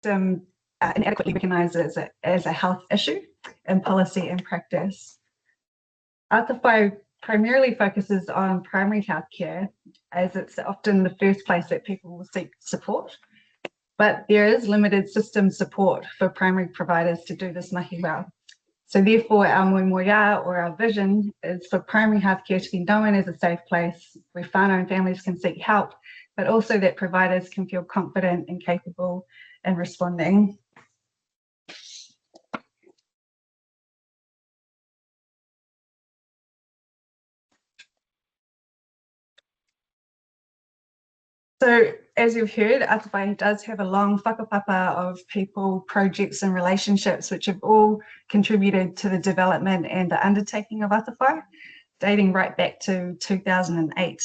inadequately recognised as a health issue in policy and practice. Atawhai primarily focuses on primary health care, as it's often the first place that people will seek support. But there is limited system support for primary providers to do this mahi well. So therefore, our moemoeā, or our vision, is for primary healthcare to be known as a safe place where whānau and families can seek help, but also that providers can feel confident and capable in responding. So as you've heard, Atawhai does have a long whakapapa of people, projects and relationships which have all contributed to the development and the undertaking of Atawhai, dating right back to 2008.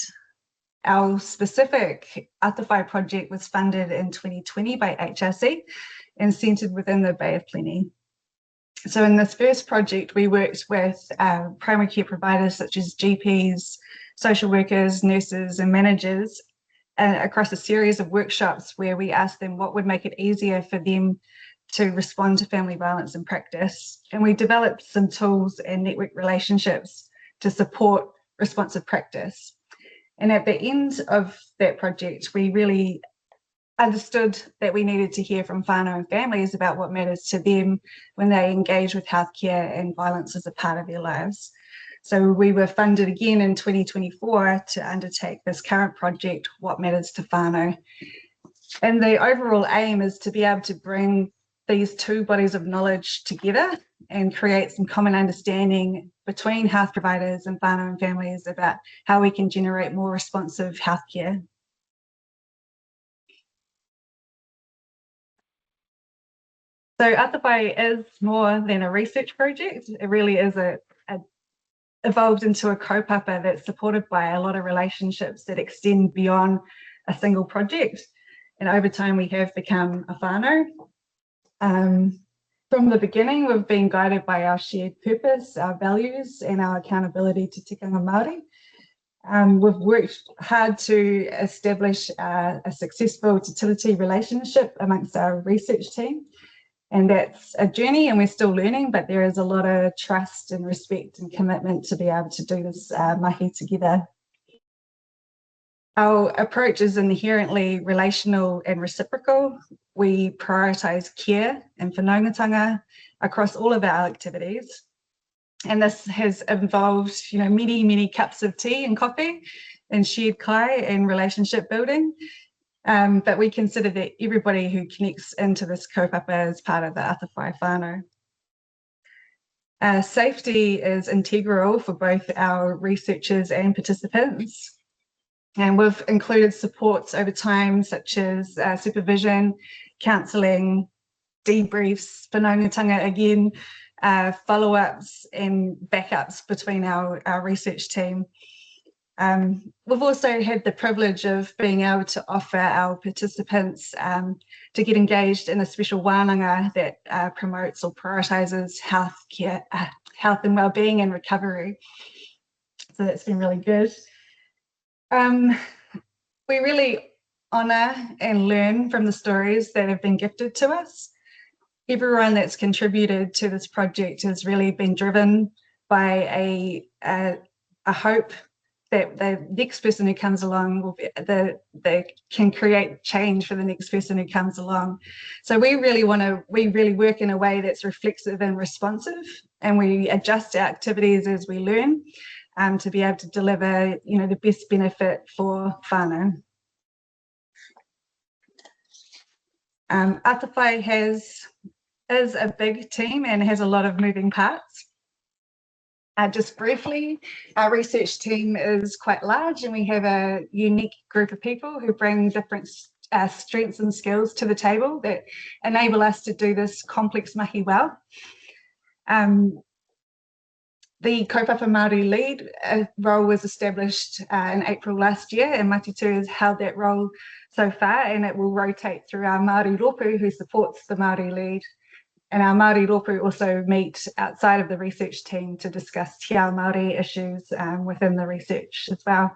Our specific Atawhai project was funded in 2020 by HRC and centred within the Bay of Plenty. So in this first project, we worked with primary care providers such as GPs, social workers, nurses and managers across a series of workshops where we asked them what would make it easier for them to respond to family violence in practice. And we developed some tools and network relationships to support responsive practice. And at the end of that project, we really understood that we needed to hear from whānau and families about what matters to them when they engage with healthcare and violence as a part of their lives. So we were funded again in 2024 to undertake this current project, What Matters to Whānau. And the overall aim is to be able to bring these two bodies of knowledge together and create some common understanding between health providers and whānau and families about how we can generate more responsive healthcare. So Atawhai is more than a research project. It really is evolved into a kaupapa that's supported by a lot of relationships that extend beyond a single project. And over time, we have become a whānau. From the beginning, we've been guided by our shared purpose, our values, and our accountability to tikanga Māori. We've worked hard to establish a successful utility relationship amongst our research team. And that's a journey and we're still learning, but there is a lot of trust and respect and commitment to be able to do this mahi together. Our approach is inherently relational and reciprocal. We prioritise care and whanaungatanga across all of our activities. And this has involved, many cups of tea and coffee and shared kai and relationship building. But we consider that everybody who connects into this kaupapa is part of the Atawhai whānau. Safety is integral for both our researchers and participants. And we've included supports over time, such as supervision, counselling, debriefs, whanaungatanga again, follow-ups and backups between our research team. We've also had the privilege of being able to offer our participants to get engaged in a special wānanga that promotes or prioritises health and wellbeing and recovery. So that's been really good. We really honour and learn from the stories that have been gifted to us. Everyone that's contributed to this project has really been driven by a hope that the next person who comes along will be, they can create change for the next person who comes along. So we really work in a way that's reflexive and responsive, and we adjust our activities as we learn to be able to deliver, the best benefit for whānau. Atawhai is a big team and has a lot of moving parts. Just briefly, our research team is quite large and we have a unique group of people who bring different strengths and skills to the table that enable us to do this complex mahi well. The Kaupapa Māori lead role was established in April last year, and Matitu has held that role so far, and it will rotate through our Māori rōpū who supports the Māori lead. And our Māori rōpū also meet outside of the research team to discuss te ao Māori issues within the research as well.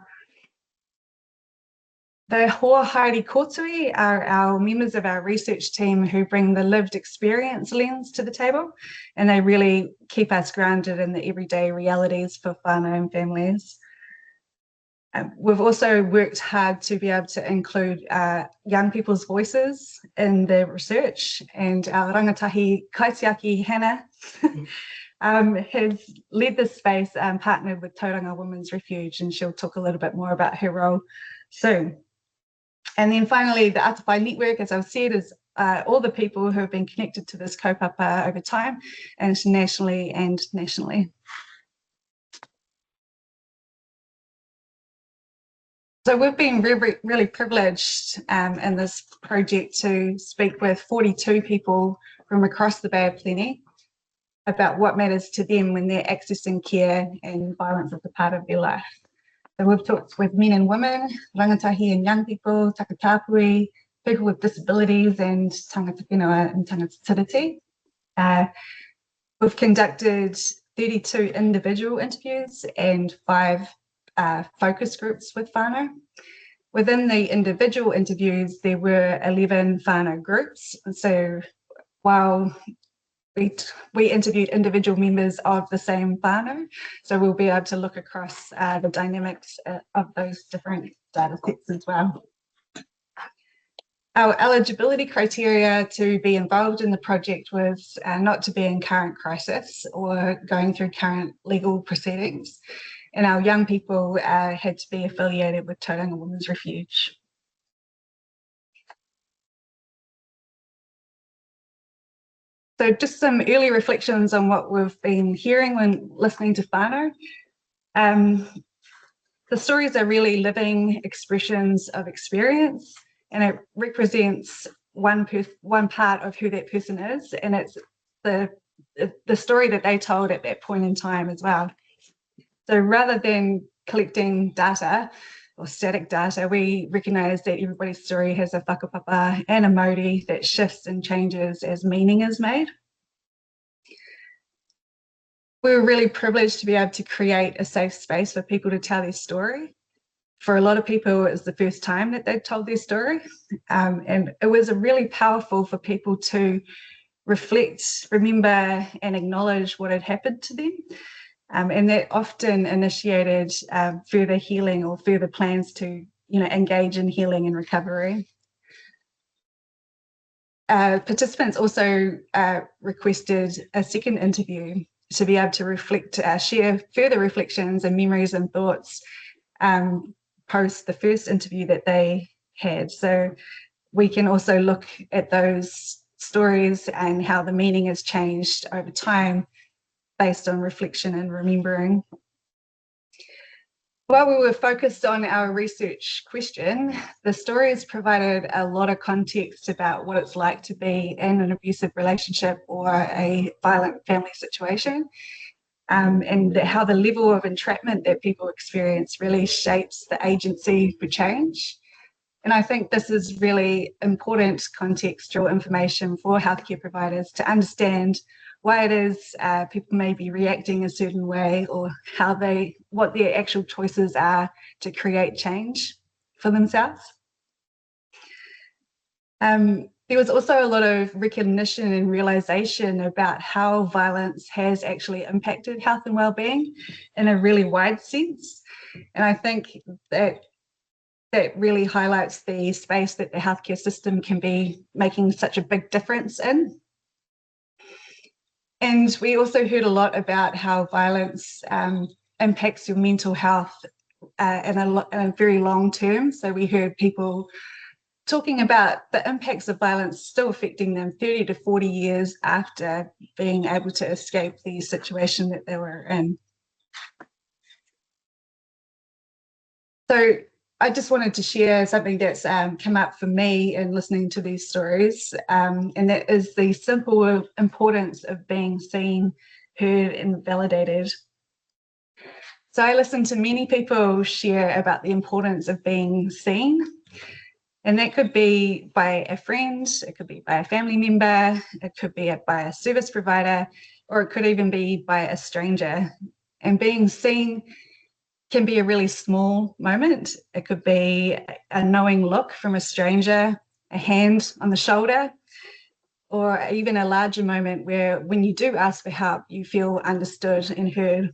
The Hōhāri Kōtui are our members of our research team who bring the lived experience lens to the table, and they really keep us grounded in the everyday realities for whānau and families. We've also worked hard to be able to include young people's voices in the research, and our rangatahi Kaitiaki Hannah has led this space and partnered with Tauranga Women's Refuge, and she'll talk a little bit more about her role soon. And then finally, the Atawhai network, as I've said, is all the people who have been connected to this kaupapa over time, and nationally and nationally. So we've been really privileged in this project to speak with 42 people from across the Bay of Plenty about what matters to them when they're accessing care and violence as a part of their life. So we've talked with men and women, rangatahi and young people, takatapui, people with disabilities, and tangata whenua and tangata tiriti. We've conducted 32 individual interviews and 5 focus groups with whānau. Within the individual interviews, there were 11 whānau groups. So while we interviewed individual members of the same whānau, so we'll be able to look across the dynamics of those different data sets as well. Our eligibility criteria to be involved in the project was not to be in current crisis or going through current legal proceedings, and our young people had to be affiliated with Tauranga Women's Refuge. So just some early reflections on what we've been hearing when listening to whānau. The stories are really living expressions of experience, and it represents one part of who that person is, and it's the story that they told at that point in time as well. So rather than collecting data or static data, we recognise that everybody's story has a whakapapa and a mauri that shifts and changes as meaning is made. We were really privileged to be able to create a safe space for people to tell their story. For a lot of people, it was the first time that they'd told their story, and it was really powerful for people to reflect, remember, and acknowledge what had happened to them. And that often initiated further healing or further plans to, engage in healing and recovery. Participants also requested a second interview to be able to reflect, share further reflections and memories and thoughts post the first interview that they had. So we can also look at those stories and how the meaning has changed over time based on reflection and remembering. While we were focused on our research question, the stories provided a lot of context about what it's like to be in an abusive relationship or a violent family situation, and how the level of entrapment that people experience really shapes the agency for change. And I think this is really important contextual information for healthcare providers to understand why it is people may be reacting a certain way, or what their actual choices are to create change for themselves. There was also a lot of recognition and realization about how violence has actually impacted health and well-being in a really wide sense. And I think that really highlights the space that the healthcare system can be making such a big difference in. And we also heard a lot about how violence impacts your mental health in a very long term. So we heard people talking about the impacts of violence still affecting them 30 to 40 years after being able to escape the situation that they were in. So I just wanted to share something that's come up for me in listening to these stories, and that is the simple importance of being seen, heard, and validated. So I listened to many people share about the importance of being seen, and that could be by a friend, it could be by a family member, it could be by a service provider, or it could even be by a stranger. And being seen can be a really small moment. It could be a knowing look from a stranger, a hand on the shoulder, or even a larger moment where when you do ask for help, you feel understood and heard.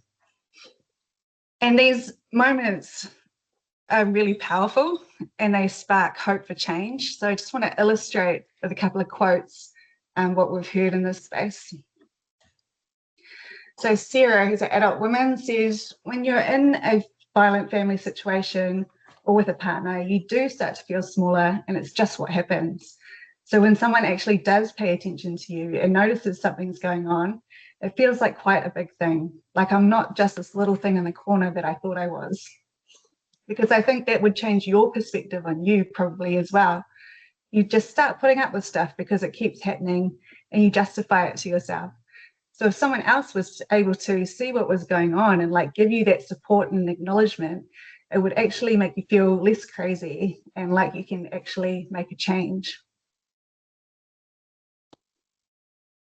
And these moments are really powerful and they spark hope for change. So I just want to illustrate with a couple of quotes what we've heard in this space. So Sarah, who's an adult woman, says, when you're in a violent family situation or with a partner, you do start to feel smaller, and it's just what happens. So when someone actually does pay attention to you and notices something's going on, it feels like quite a big thing. Like I'm not just this little thing in the corner that I thought I was. Because I think that would change your perspective on you probably as well. You just start putting up with stuff because it keeps happening and you justify it to yourself. So if someone else was able to see what was going on and like give you that support and acknowledgement, it would actually make you feel less crazy and like you can actually make a change.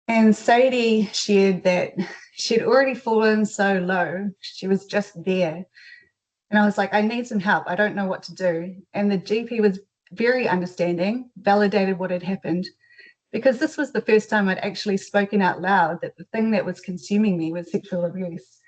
And Sadie shared that she'd already fallen so low, she was just there. And I was like, I need some help. I don't know what to do. And the GP was very understanding, validated what had happened, because this was the first time I'd actually spoken out loud that the thing that was consuming me was sexual abuse.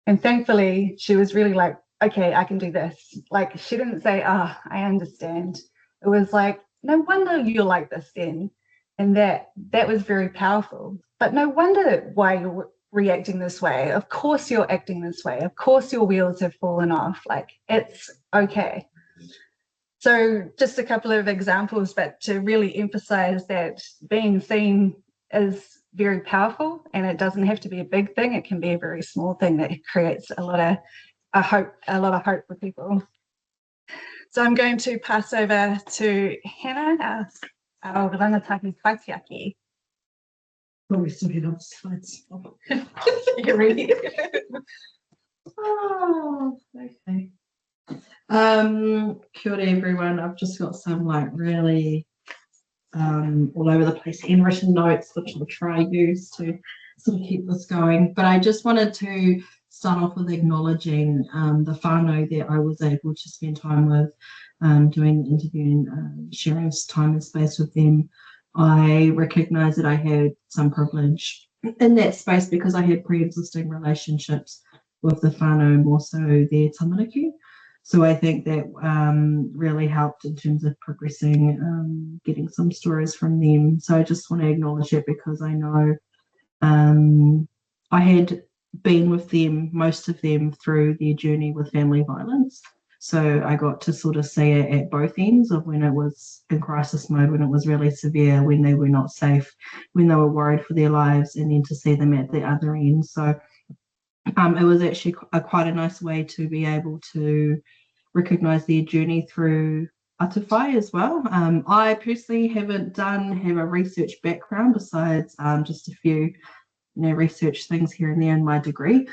And thankfully, she was really like, okay, I can do this. Like, she didn't say, I understand. It was like, no wonder you're like this then. And that was very powerful. But no wonder why you're reacting this way. Of course you're acting this way. Of course your wheels have fallen off. Like, it's okay. So just a couple of examples, but to really emphasize that being seen is very powerful, and it doesn't have to be a big thing. It can be a very small thing that creates a lot of hope for people. So I'm going to pass over to Hannah, our rangatahi whaitiaki. Oh, we still have slides. You're ready? Oh, okay. Kia ora everyone. I've just got some like really all over the place handwritten notes, which I'll try use to sort of keep this going. But I just wanted to start off with acknowledging the whānau that I was able to spend time with, doing the interview and sharing time and space with them. I recognise that I had some privilege in that space because I had pre-existing relationships with the whānau, more so their tamariki. So I think that really helped in terms of progressing, getting some stories from them. So I just want to acknowledge it because I know I had been with them, most of them, through their journey with family violence. So I got to sort of see it at both ends of when it was in crisis mode, when it was really severe, when they were not safe, when they were worried for their lives, and then to see them at the other end. So it was actually quite a nice way to be able to recognise their journey through Atawhai as well. I personally have a research background besides just a few research things here and there in my degree.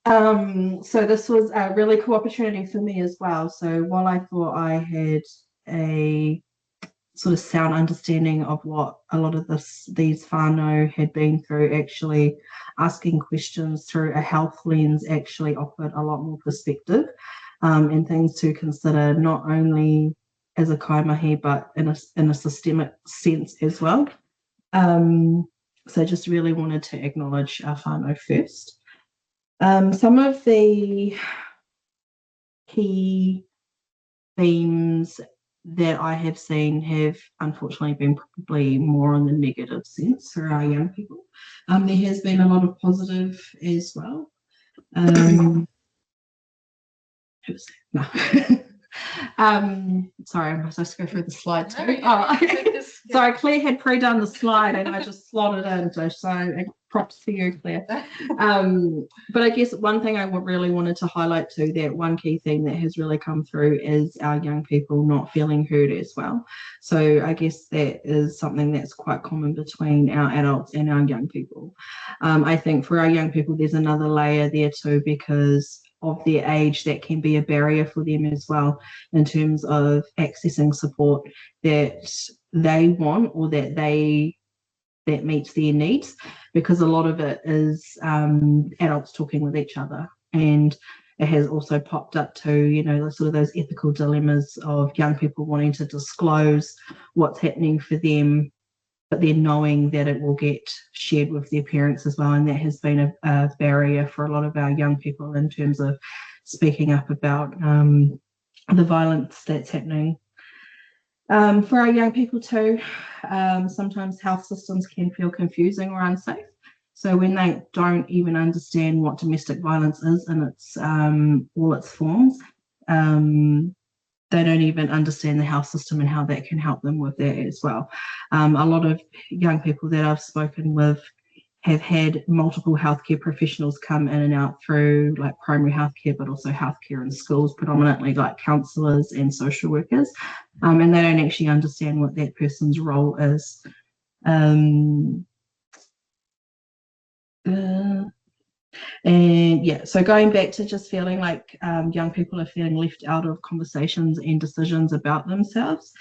So this was a really cool opportunity for me as well. So while I thought I had a sort of sound understanding of what a lot of these whānau had been through, actually asking questions through a health lens actually offered a lot more perspective and things to consider, not only as a kaimahi but in a systemic sense as well. So I just really wanted to acknowledge our whānau first. Some of the key themes that I have seen have unfortunately been probably more on the negative sense for our young people. There has been a lot of positive as well. Sorry, I'm supposed to go through the slide too. Sorry, Claire had pre-done the slide and I just slotted in, so props to you, Claire. But I guess one thing I really wanted to highlight too, that one key thing that has really come through is our young people not feeling heard as well. So I guess that is something that's quite common between our adults and our young people. I think for our young people, there's another layer there too, because of their age, that can be a barrier for them as well in terms of accessing support that they want or that meets their needs, because a lot of it is adults talking with each other. And it has also popped up to, you know, sort of those ethical dilemmas of young people wanting to disclose what's happening for them, but then knowing that it will get shared with their parents as well. And that has been a barrier for a lot of our young people in terms of speaking up about the violence that's happening. For our young people too, sometimes health systems can feel confusing or unsafe. So when they don't even understand what domestic violence is in its all its forms, they don't even understand the health system and how that can help them with that as well. A lot of young people that I've spoken with have had multiple healthcare professionals come in and out through like primary healthcare, but also healthcare in schools, predominantly like counsellors and social workers, and they don't actually understand what that person's role is. And yeah, so going back to just feeling like young people are feeling left out of conversations and decisions about themselves,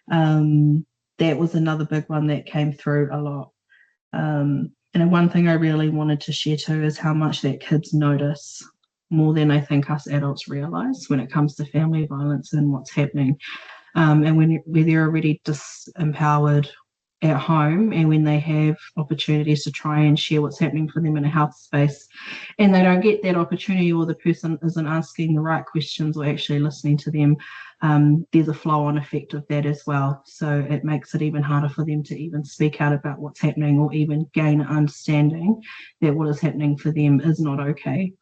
that was another big one that came through a lot. And one thing I really wanted to share too is how much that kids notice more than I think us adults realise when it comes to family violence and what's happening. And when they're already disempowered at home, and when they have opportunities to try and share what's happening for them in a health space, and they don't get that opportunity, or the person isn't asking the right questions or actually listening to them, there's a flow-on effect of that as well. So it makes it even harder for them to even speak out about what's happening, or even gain an understanding that what is happening for them is not okay.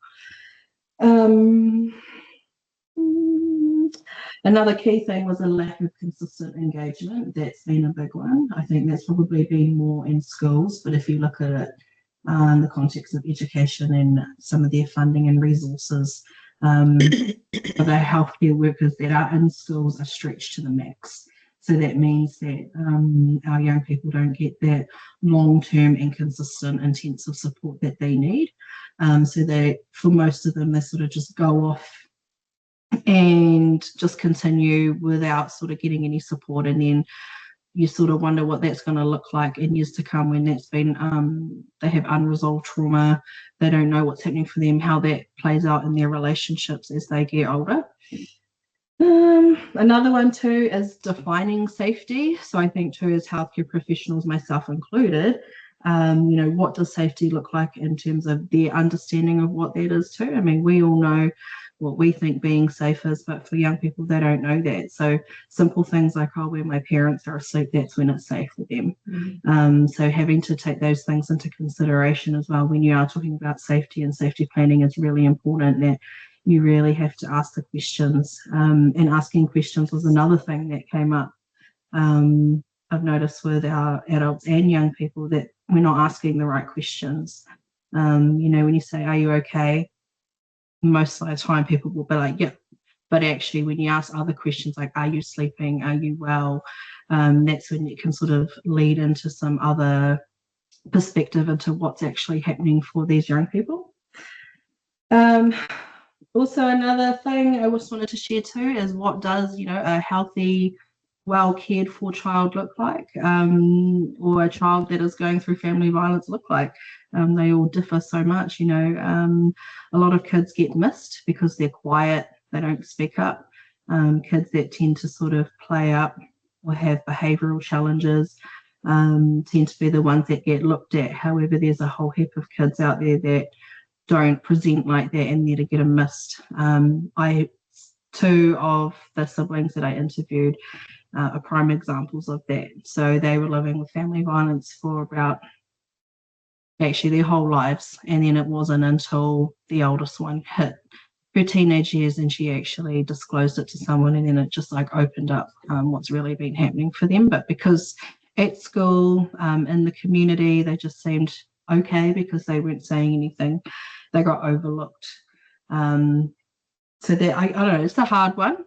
Another key thing was a lack of consistent engagement. That's been a big one. I think that's probably been more in schools, but if you look at it in the context of education and some of their funding and resources, the healthcare workers that are in schools are stretched to the max. So that means that our young people don't get that long-term and consistent intensive support that they need. So for most of them, they sort of just go off and just continue without sort of getting any support, and then you sort of wonder what that's going to look like in years to come when that's been they have unresolved trauma, they don't know what's happening for them, how that plays out in their relationships as they get older. Another one too is defining safety. So I think too, as healthcare professionals, myself included, you know, what does safety look like in terms of their understanding of what that is too? I mean, we all know what we think being safe is, but for young people, they don't know that. So simple things like, oh, when my parents are asleep, that's when it's safe for them. So having to take those things into consideration as well when you are talking about safety, and safety planning is really important, that you really have to ask the questions. And asking questions was another thing that came up. I've noticed with our adults and young people that we're not asking the right questions. You know, when you say, are you okay? Most of the time people will be like, yeah. But actually, when you ask other questions like, are you sleeping? Are you well? That's when it can sort of lead into some other perspective into what's actually happening for these young people. Also, another thing I just wanted to share too is what does, you know, a healthy, well cared for child look like, or a child that is going through family violence look like. They all differ so much, you know. A lot of kids get missed because they're quiet, they don't speak up. Kids that tend to sort of play up or have behavioural challenges tend to be the ones that get looked at. However, there's a whole heap of kids out there that don't present like that and they're to get missed. Two of the siblings that I interviewed are prime examples of that. So they were living with family violence for about actually their whole lives, and then it wasn't until the oldest one hit her teenage years and she actually disclosed it to someone, and then it just like opened up what's really been happening for them. But because at school, in the community, they just seemed okay because they weren't saying anything, they got overlooked. So that I don't know, it's a hard one.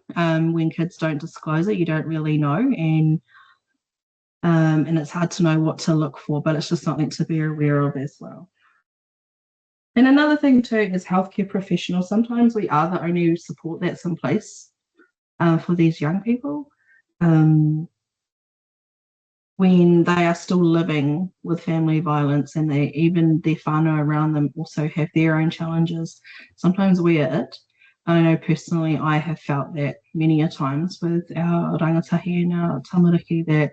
When kids don't disclose it, you don't really know, and it's hard to know what to look for, but it's just something to be aware of as well. And another thing too is healthcare professionals. Sometimes we are the only support that's in place for these young people when they are still living with family violence, and their whānau around them also have their own challenges. Sometimes we are it. I know personally I have felt that many a times with our rangatahi and our tamariki, that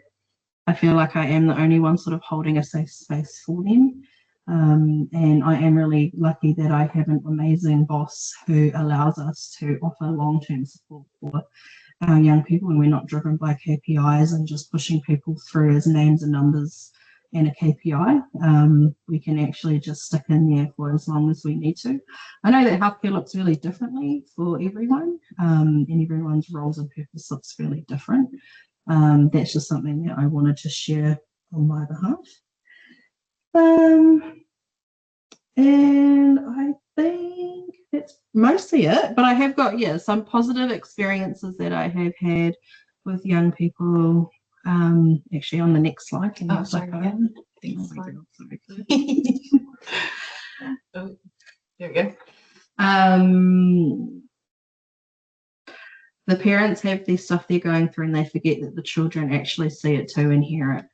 I feel like I am the only one sort of holding a safe space for them. And I am really lucky that I have an amazing boss who allows us to offer long-term support for our young people, and we're not driven by KPIs and just pushing people through as names and numbers and a KPI. We can actually just stick in there for as long as we need to. I know that healthcare looks really differently for everyone, and everyone's roles and purpose looks really different. That's just something that I wanted to share on my behalf. And I think that's mostly it, but I have got, some positive experiences that I have had with young people. Actually on the next slide. Can you sorry, oh, there we go. The parents have their stuff they're going through and they forget that the children actually see it too and hear it.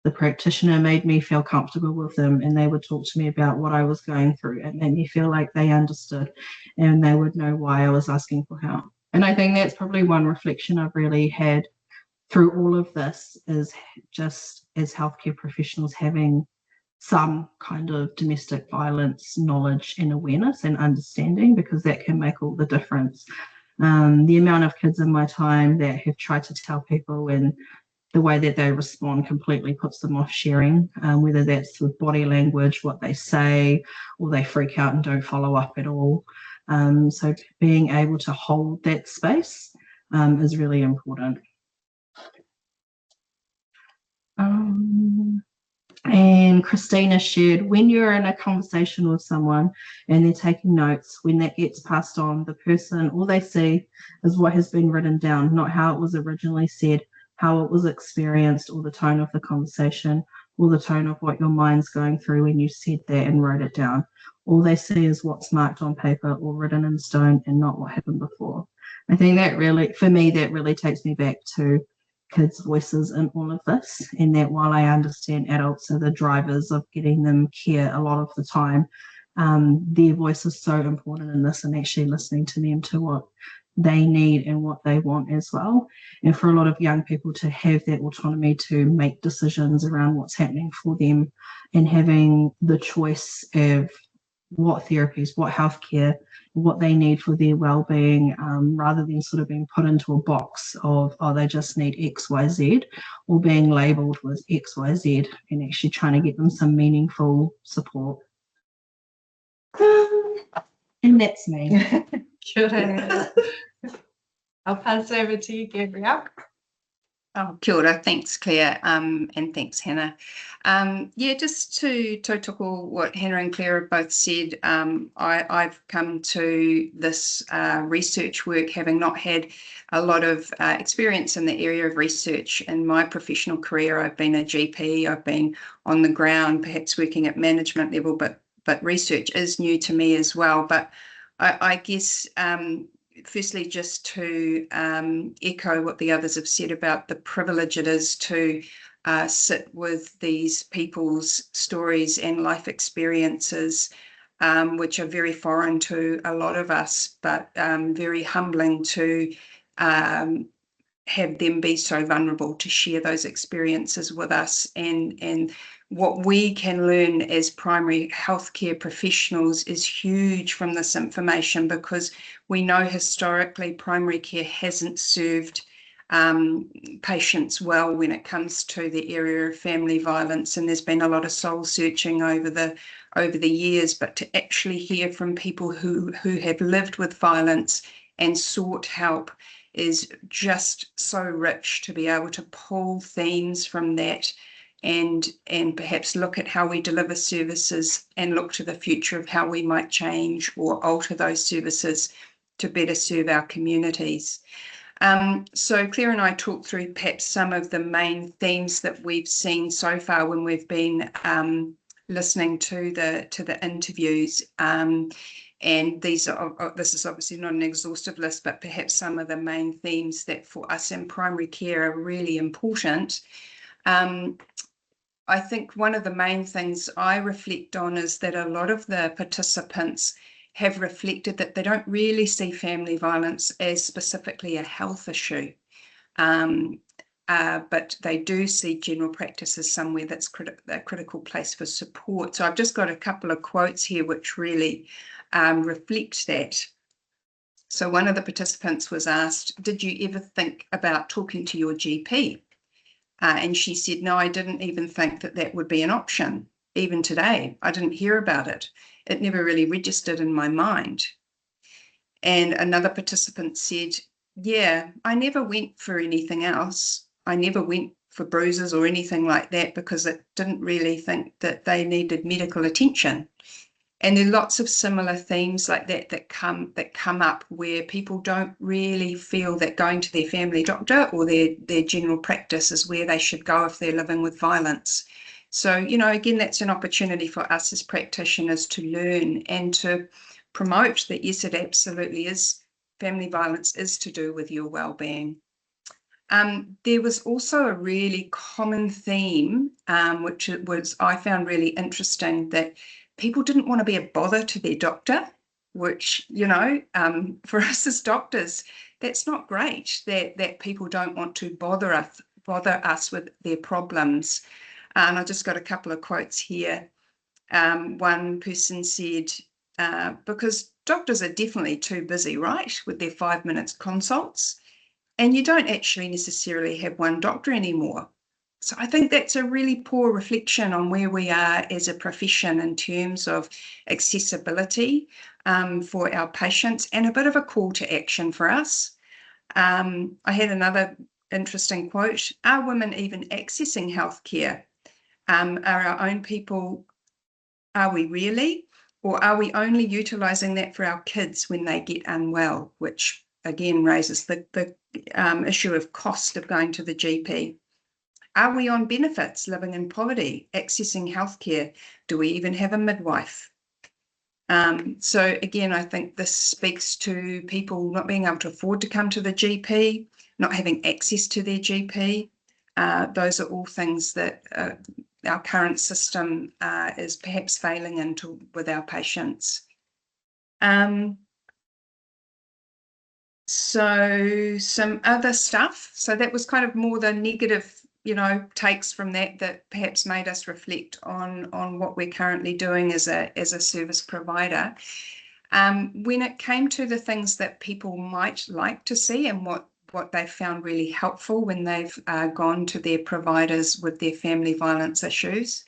The practitioner made me feel comfortable with them, and they would talk to me about what I was going through. It made me feel like they understood and they would know why I was asking for help. And I think that's probably one reflection I've really had through all of this, is just as healthcare professionals having some kind of domestic violence knowledge and awareness and understanding, because that can make all the difference. The amount of kids in my time that have tried to tell people, and the way that they respond completely puts them off sharing, whether that's with body language, what they say, or they freak out and don't follow up at all. So being able to hold that space is really important. And Christina shared, when you're in a conversation with someone and they're taking notes, when that gets passed on, the person, all they see is what has been written down, not how it was originally said, how it was experienced, or the tone of the conversation, or the tone of what your mind's going through when you said that and wrote it down. All they see is what's marked on paper or written in stone, and not what happened before. I think that really, for me, that really takes me back to kids' voices in all of this, and that while I understand adults are the drivers of getting them care a lot of the time, their voice is so important in this, and actually listening to them, to what they need and what they want as well. And for a lot of young people to have that autonomy to make decisions around what's happening for them, and having the choice of what therapies, what healthcare, what they need for their well-being, rather than sort of being put into a box of, oh, they just need XYZ, or being labelled with XYZ, and actually trying to get them some meaningful support. And that's me. Kia ora. I'll pass over to you, Gabrielle. Oh, kia ora. Thanks, Claire, and thanks, Hannah. Just to tautoko what Hannah and Claire have both said, I've come to this research work having not had a lot of experience in the area of research. In my professional career, I've been a GP, I've been on the ground, perhaps working at management level, but research is new to me as well. But I guess firstly, just to echo what the others have said about the privilege it is to sit with these people's stories and life experiences, which are very foreign to a lot of us, but very humbling to have them be so vulnerable to share those experiences with us, and what we can learn as primary healthcare professionals is huge from this information, because we know historically primary care hasn't served patients well when it comes to the area of family violence, and there's been a lot of soul searching over the years. But to actually hear from people who have lived with violence and sought help is just so rich, to be able to pull themes from that and perhaps look at how we deliver services and look to the future of how we might change or alter those services to better serve our communities. So Claire and I talked through perhaps some of the main themes that we've seen so far when we've been listening to the interviews. And this is obviously not an exhaustive list, but perhaps some of the main themes that for us in primary care are really important. I think one of the main things I reflect on is that a lot of the participants have reflected that they don't really see family violence as specifically a health issue, but they do see general practice as somewhere that's a critical place for support. So I've just got a couple of quotes here which really reflect that. So one of the participants was asked, did you ever think about talking to your GP? And she said, no, I didn't even think that that would be an option. Even today, I didn't hear about it. It never really registered in my mind. And another participant said, yeah, I never went for anything else. I never went for bruises or anything like that because I didn't really think that they needed medical attention. And there are lots of similar themes like that that come up where people don't really feel that going to their family doctor or their general practice is where they should go if they're living with violence. So, you know, again, that's an opportunity for us as practitioners to learn and to promote that, yes, it absolutely is. Family violence is to do with your well-being. There was also a really common theme, which I found really interesting, that people didn't want to be a bother to their doctor, which, you know, for us as doctors, that's not great that people don't want to bother us with their problems. And I just got a couple of quotes here. One person said, because doctors are definitely too busy, right, with their 5 minutes consults, and you don't actually necessarily have one doctor anymore. So I think that's a really poor reflection on where we are as a profession in terms of accessibility for our patients, and a bit of a call to action for us. I had another interesting quote. Are women even accessing healthcare? Are our own people, are we really? Or are we only utilising that for our kids when they get unwell, which again raises the issue of cost of going to the GP. Are we on benefits, living in poverty, accessing healthcare? Do we even have a midwife? So again, I think this speaks to people not being able to afford to come to the GP, not having access to their GP. Those are all things that our current system is perhaps failing into with our patients. So some other stuff. So that was kind of more the negative, you know, takes from that perhaps made us reflect on what we're currently doing as a service provider. When it came to the things that people might like to see and what they've found really helpful when they've gone to their providers with their family violence issues,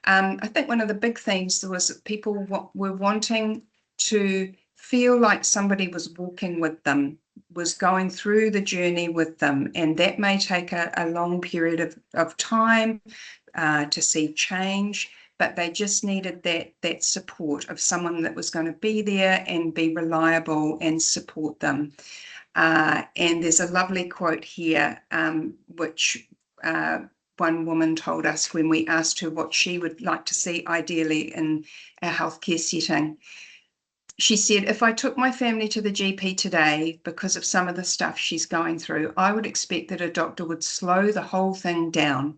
I think one of the big themes was that people were wanting to feel like somebody was walking with them, was going through the journey with them, and that may take a long period of time to see change, but they just needed that support of someone that was going to be there and be reliable and support them. And there's a lovely quote here, which one woman told us when we asked her what she would like to see ideally in a healthcare setting. She said, if I took my family to the GP today because of some of the stuff she's going through, I would expect that a doctor would slow the whole thing down.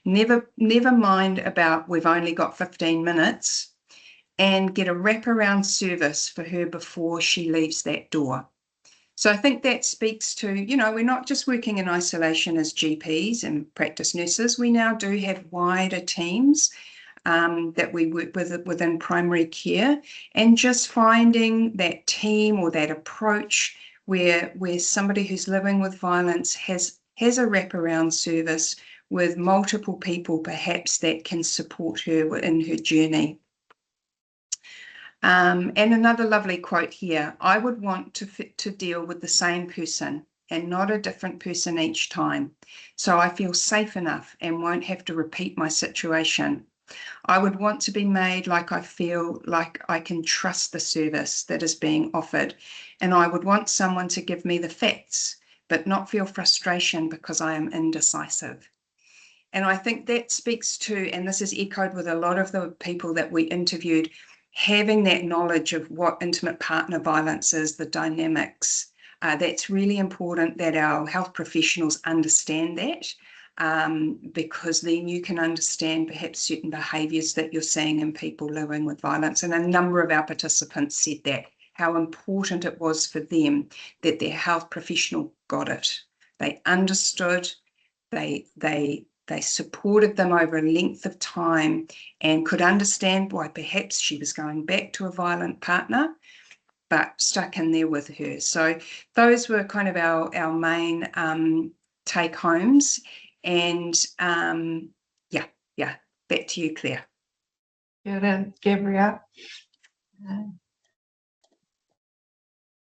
Never mind about we've only got 15 minutes, and get a wraparound service for her before she leaves that door. So I think that speaks to, you know, we're not just working in isolation as GPs and practice nurses. We now do have wider teams that we work with within primary care, and just finding that team or that approach where somebody who's living with violence has a wraparound service with multiple people perhaps that can support her in her journey. And another lovely quote here, I would want to deal with the same person and not a different person each time, so I feel safe enough and won't have to repeat my situation. I would want to be made like I feel like I can trust the service that is being offered, and I would want someone to give me the facts, but not feel frustration because I am indecisive. And I think that speaks to, and this is echoed with a lot of the people that we interviewed, having that knowledge of what intimate partner violence is, the dynamics. That's really important that our health professionals understand that. because then you can understand perhaps certain behaviours that you're seeing in people living with violence. And a number of our participants said that, how important it was for them that their health professional got it. They understood, they supported them over a length of time and could understand why perhaps she was going back to a violent partner, but stuck in there with her. So those were kind of our main take homes. And yeah, back to you, Claire. Good, Gabrielle.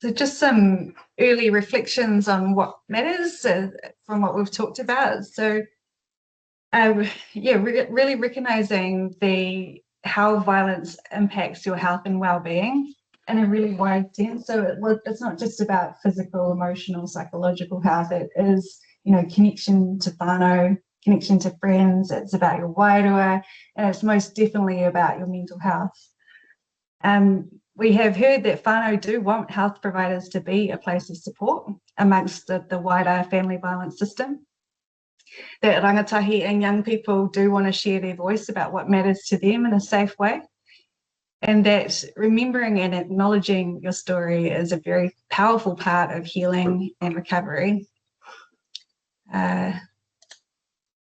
So just some early reflections on what matters from what we've talked about. So really recognizing how violence impacts your health and well-being in a really wide sense. So it's not just about physical, emotional, psychological health. It is, connection to whānau, connection to friends. It's about your wairua, and it's most definitely about your mental health. We have heard that whānau do want health providers to be a place of support amongst the wider family violence system. That rangatahi and young people do want to share their voice about what matters to them in a safe way. And that remembering and acknowledging your story is a very powerful part of healing and recovery.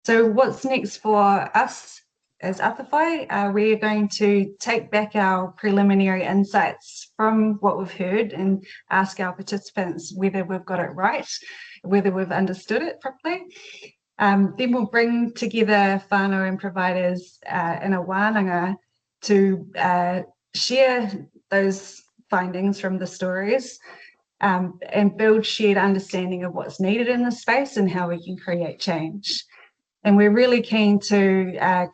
So what's next for us as Atawhai? We're going to take back our preliminary insights from what we've heard and ask our participants whether we've got it right, whether we've understood it properly. Then we'll bring together whānau and providers in a wānanga to share those findings from the stories and build shared understanding of what's needed in the space and how we can create change. And we're really keen to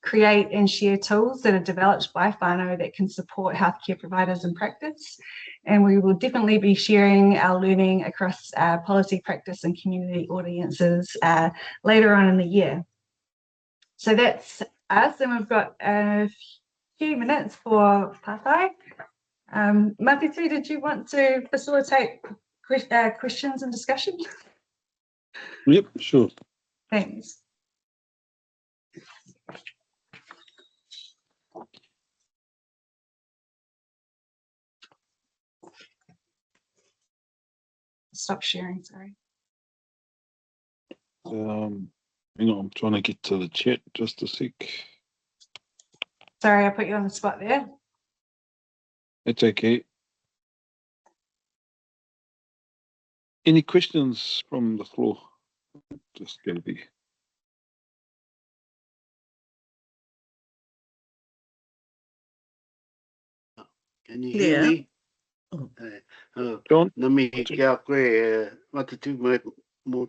create and share tools that are developed by whānau that can support healthcare providers in practice. And we will definitely be sharing our learning across policy practice and community audiences later on in the year. So that's us, and we've got a few minutes for Pātai. Matitu, did you want to facilitate questions and discussion? Yep, sure. Thanks. Stop sharing, sorry. Hang on, I'm trying to get to the chat just a sec. Sorry, I put you on the spot there. It's okay. Any questions from the floor? Just gotta be. Can you hear me? John? Nā mihi kia koe, Matitu mō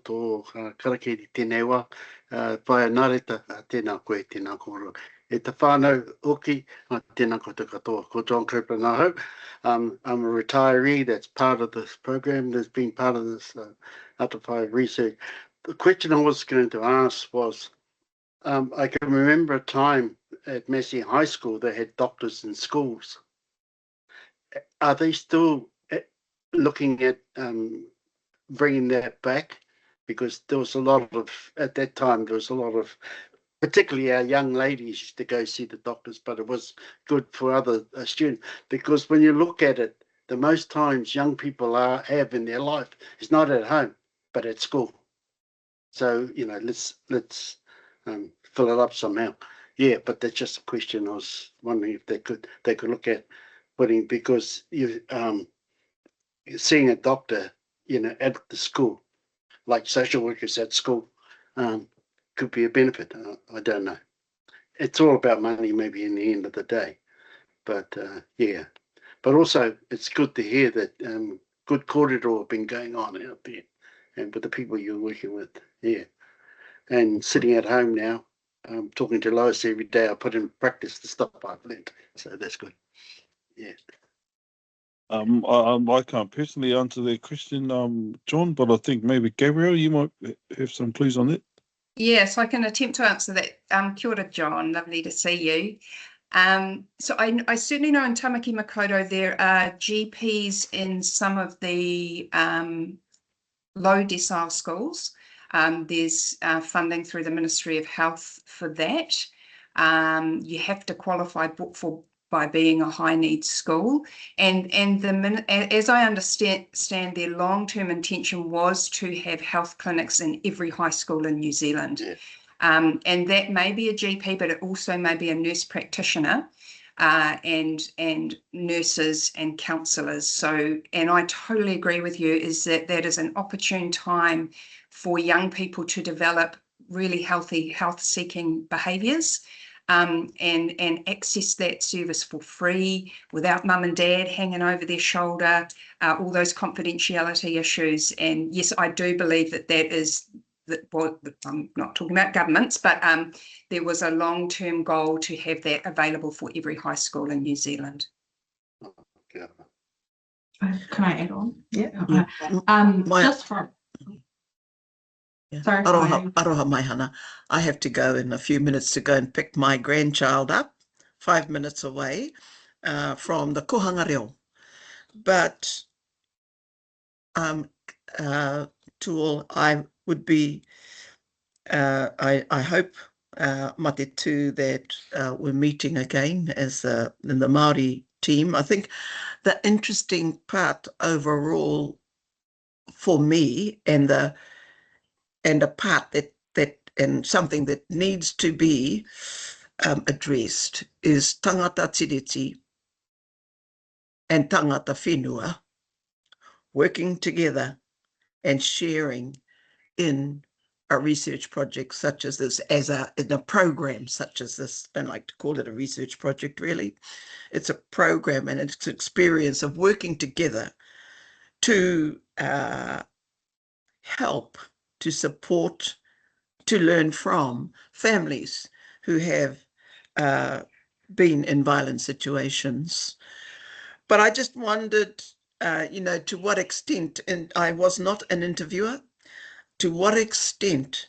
tō karakeri tēnei wā, whaia nāreta, tēnā koe, tēnā kōrero. E te whānau hoki, tēnā koutou katoa, ko John Copeland ahau. I'm a retiree that's part of this program, that's been part of this Atawhai research. The question I was going to ask was, I can remember a time at Massey High School, they had doctors in schools. Are they still looking at bringing that back? Because there was a lot of, at that time, there was a lot of, particularly our young ladies used to go see the doctors, but it was good for other students. Because when you look at it, the most times young people have in their life is not at home, but at school. So, let's fill it up somehow. Yeah, but that's just a question. I was wondering if they could look at putting, because you seeing a doctor, at the school, like social workers at school, could be a benefit. I don't know. It's all about money, maybe in the end of the day. But yeah, but also it's good to hear that good kōrero have been going on out there, and with the people you're working with. Yeah, and sitting at home now, talking to Lois every day. I put in practice the stuff I've learned, so that's good. Yeah. I can't personally answer that question, John, but I think maybe Gabrielle, you might have some clues on that. Yes, I can attempt to answer that. Kia ora, John, lovely to see you. So I certainly know in Tamaki Makaurau there are GPs in some of the low decile schools. There's funding through the Ministry of Health for that. You have to qualify by being a high needs school, and as I understand, their long-term intention was to have health clinics in every high school in New Zealand. Yeah. And that may be a GP, but it also may be a nurse practitioner, and nurses and counsellors. So, and I totally agree with you, is that is an opportune time for young people to develop really healthy health-seeking behaviours, and access that service for free without mum and dad hanging over their shoulder, all those confidentiality issues. And yes, I do believe that is, well, I'm not talking about governments, but there was a long-term goal to have that available for every high school in New Zealand. Yeah. Can I add on? Yeah. Just for Yeah. Sorry, Aroha mai hana. I have to go in a few minutes to go and pick my grandchild up, 5 minutes away from the kohanga reo. But to all, I would be, I hope, mate too, that we're meeting again as in the Māori team. I think the interesting part overall for me, and a part that and something that needs to be addressed, is tangata tiriti and tangata whenua working together and sharing in a research project such as this, in a program such as this. I don't like to call it a research project, really. It's a program, and it's an experience of working together to help, to support, to learn from families who have been in violent situations. But I just wondered, to what extent, and I was not an interviewer, to what extent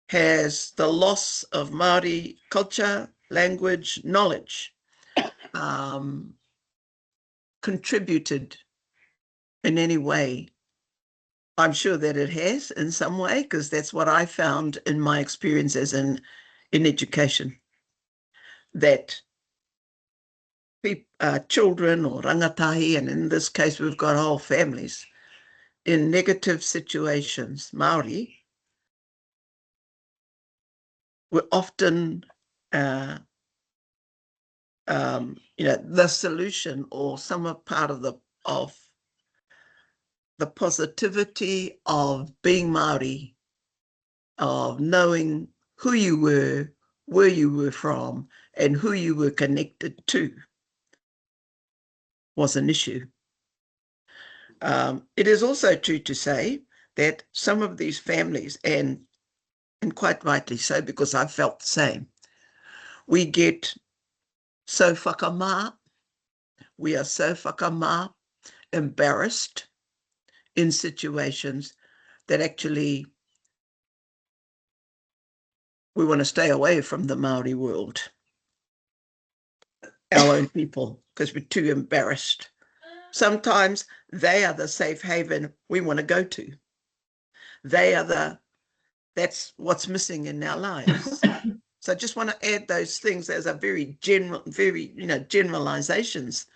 has the loss of Māori culture, language, knowledge contributed in any way? I'm sure that it has in some way, because that's what I found in my experience as in education, that children or rangatahi, and in this case we've got whole families, in negative situations, Māori, were often the solution, or some part of the positivity of being Māori, of knowing who you were, where you were from, and who you were connected to, was an issue. It is also true to say that some of these families, and quite rightly so, because I felt the same, we get so whakamā, we are so whakamā, embarrassed in situations that actually we want to stay away from the Māori world, our own people, because we're too embarrassed. Sometimes they are the safe haven we want to go to. That's what's missing in our lives. So I just want to add those things as a very generalizations,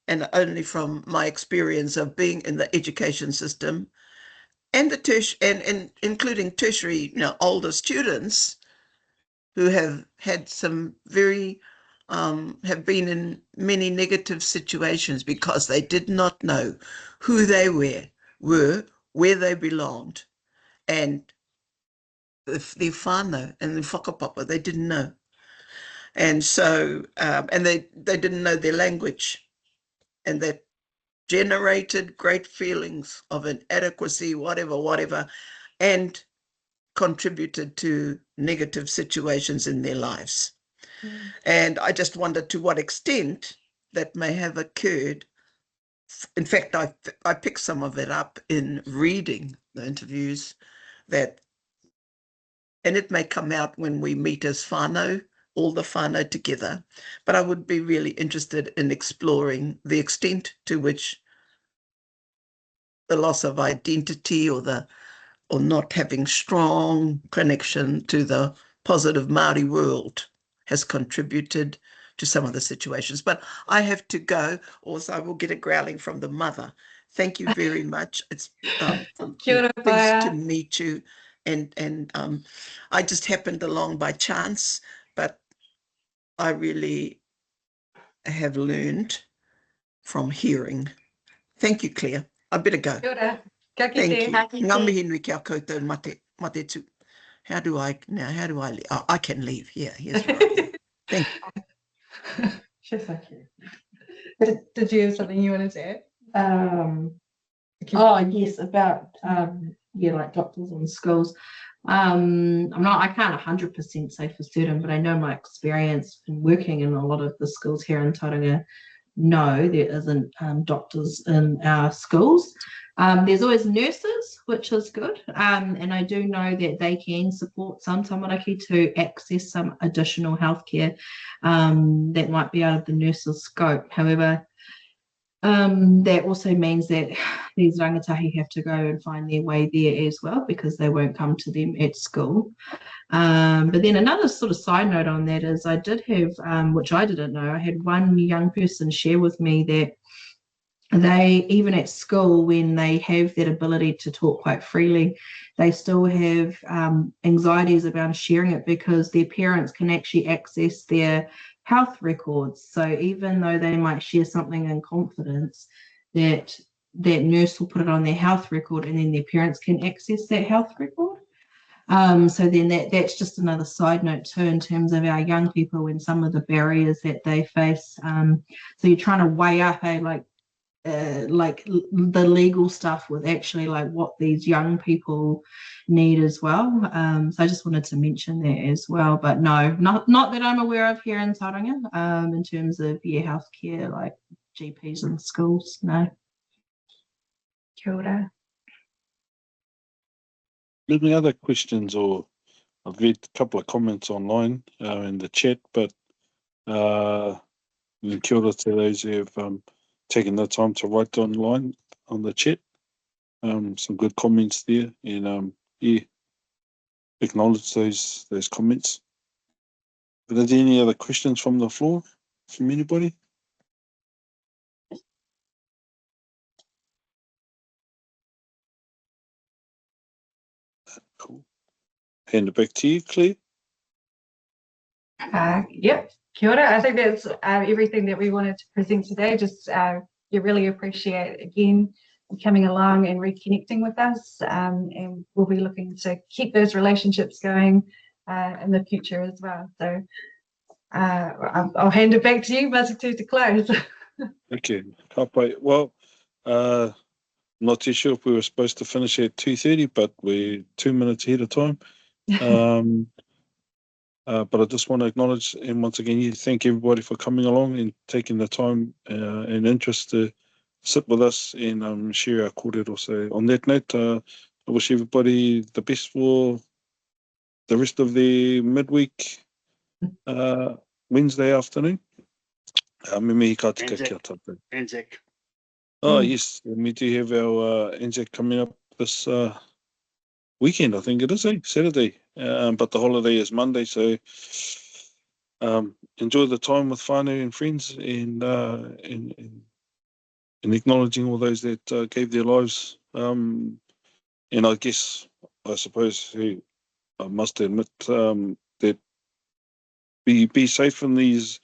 and only from my experience of being in the education system, and and including tertiary, older students who have had some very have been in many negative situations because they did not know who they were, where they belonged, and their whānau and their whakapapa, they didn't know. And so, and they didn't know their language, and that generated great feelings of inadequacy, whatever, and contributed to negative situations in their lives. And I just wondered to what extent that may have occurred. In fact, I picked some of it up in reading the interviews, and it may come out when we meet as whānau, all the whānau together, but I would be really interested in exploring the extent to which the loss of identity, or the or not having strong connection to the positive Māori world has contributed to some of the situations. But I have to go, or I will get a growling from the mother. Thank you very much. It's Kia ora, pleased to Whāia. meet you. And I just happened along by chance, but I really have learned from hearing. Thank you, Claire. I better go. Kia ora. Ka kite. Thank you. Ka kite. Ngā mihi nui kia koutou mate tu. How do I leave? Oh, I can leave. Yeah, here's right. Thank you. Sure, thank you. Did you have something you wanted to add? Oh yes, about yeah, like doctors and schools. I can't 100% say for certain, but I know my experience in working in a lot of the schools here in Tauranga. No, there isn't doctors in our schools. There's always nurses, which is good, and I do know that they can support some tamaraki to access some additional healthcare that might be out of the nurse's scope. However, that also means that these rangatahi have to go and find their way there as well, because they won't come to them at school. But then another sort of side note on that is I did have, which I didn't know, I had one young person share with me that they, even at school, when they have that ability to talk quite freely, they still have anxieties about sharing it because their parents can actually access their health records. So even though they might share something in confidence, that nurse will put it on their health record, and then their parents can access that health record. So then that's just another side note too, in terms of our young people and some of the barriers that they face. So you're trying to weigh up like the legal stuff with actually like what these young people need as well. So I just wanted to mention that as well, but no, not that I'm aware of here in Tauranga, in terms of healthcare, like GPs in schools, no. Kia ora. Any other questions, or I've read a couple of comments online in the chat, but kia ora to those who have taken the time to write online on the chat. Some good comments there, and yeah, acknowledge those comments. But are there any other questions from the floor, from anybody? Cool. Hand it back to you, Claire. Yep. Kia ora. I think that's everything that we wanted to present today. Just you really appreciate again coming along and reconnecting with us, and we'll be looking to keep those relationships going in the future as well. So I'll hand it back to you, Masitu, to close. Okay, kapai. Well, not too sure if we were supposed to finish at 2:30, but we're 2 minutes ahead of time. But I just want to acknowledge, and once again, thank everybody for coming along and taking the time and interest to sit with us and share our kōrero. So on that note, I wish everybody the best for the rest of their midweek Wednesday afternoon. Me mihi ka tika kia tātou. Anzac. Oh, yes, and we do have our Anzac coming up this weekend, I think it is, Saturday. But the holiday is Monday, so enjoy the time with whānau and friends, and acknowledging all those that gave their lives. And I suppose, I must admit that be safe in these.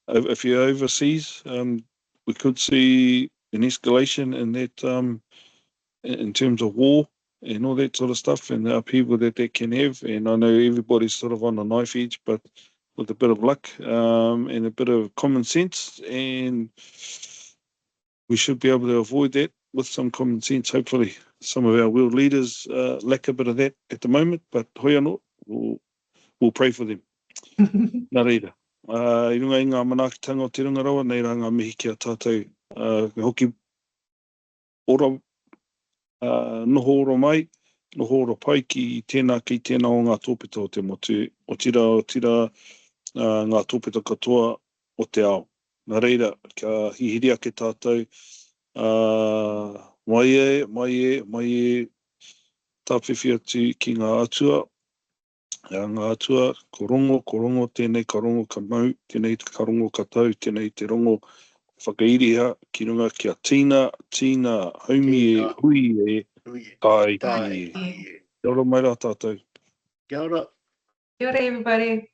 If you're overseas, we could see an escalation in that, in terms of war and all that sort of stuff, and the upheaval that can have. And I know everybody's sort of on the knife edge, but with a bit of luck and a bit of common sense, and we should be able to avoid that with some common sense. Hopefully, some of our world leaders lack a bit of that at the moment, but hoi anō, we'll pray for them. Nā reira. I runga i ngā manaakitanga o te rangarawa, nei rā ngā mihi kia tātou. Hoki ora, noho ora mai, noho ora pai ki tēnā o ngā tōpeta o te motu, o tira ngā tōpeta katoa o te ao. Nā reira, kia hihiri ake tātou, mai e, tāwhiwhi atu ki ngā atua. Ngā atua, ko rongo, tēnei ka rongo ka mau, tēnei ka rongo ka tau, tēnei te rongo whakairiha, ki runga kia tīna, haumi e, hui e, tai Tai. e. Kia ora mai rā tātou. Kia ora. Kia ora, everybody.